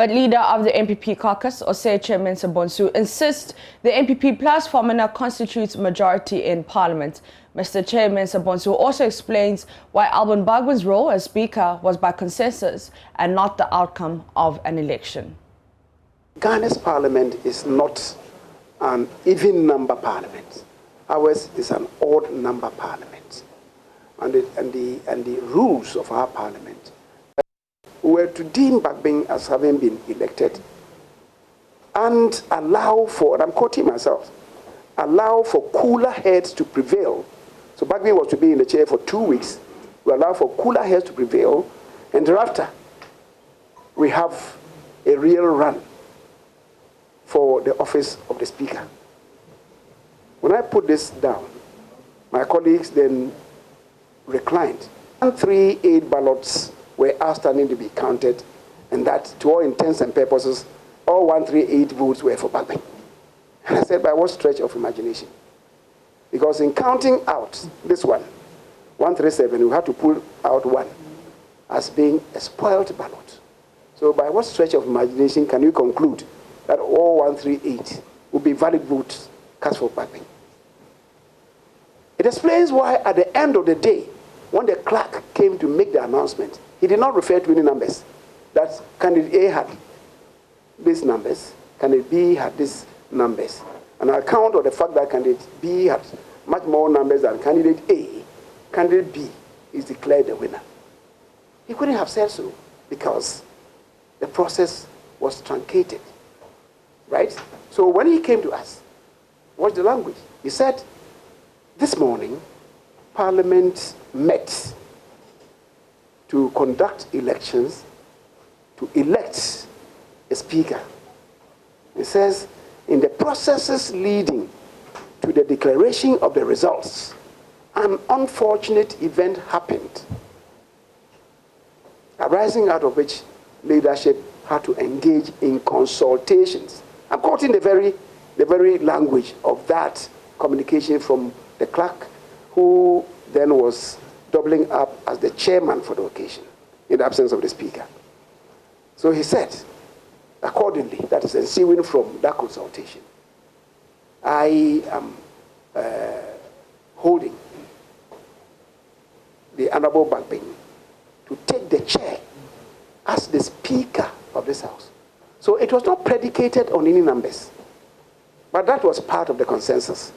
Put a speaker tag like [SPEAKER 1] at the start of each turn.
[SPEAKER 1] But leader of the NPP caucus, Oseche Mensah-Bonsu, insists the NPP plus formula constitutes majority in parliament. Mr. Chair Mensah-Bonsu also explains why Alban Bagwin's role as speaker was by consensus and not the outcome of an election.
[SPEAKER 2] Ghana's parliament is not an even number parliament. Ours is an odd number parliament. And the rules of our parliament were to deem Bagbin as having been elected and allow for, and I'm quoting myself, allow for cooler heads to prevail. So Bagbin was to be in the chair for 2 weeks. We allow for cooler heads to prevail, and thereafter we have a real run for the office of the speaker. When I put this down, my colleagues then reclined. 138 ballots were outstanding to be counted, and that, to all intents and purposes, all 138 votes were for Bagbin. And I said, by what stretch of imagination? Because in counting out this one, 137, we had to pull out one as being a spoiled ballot. So by what stretch of imagination can you conclude that all 138 would be valid votes cast for Bagbin? It explains why at the end of the day, when the clerk came to make the announcement, he did not refer to any numbers. That candidate A had these numbers, candidate B had these numbers. On account of the fact that candidate B had much more numbers than candidate A, candidate B is declared the winner. He couldn't have said so because the process was truncated, right? So when he came to us, what's the language? He said, this morning, Parliament met to conduct elections, to elect a speaker. It says, in the processes leading to the declaration of the results, an unfortunate event happened, arising out of which leadership had to engage in consultations. I'm quoting the very language of that communication from the clerk, who then was doubling up as the chairman for the occasion, in the absence of the speaker. So he said, accordingly, that is ensuing from that consultation, I am holding the Honorable Bagbin to take the chair as the speaker of this house. So it was not predicated on any numbers, but that was part of the consensus.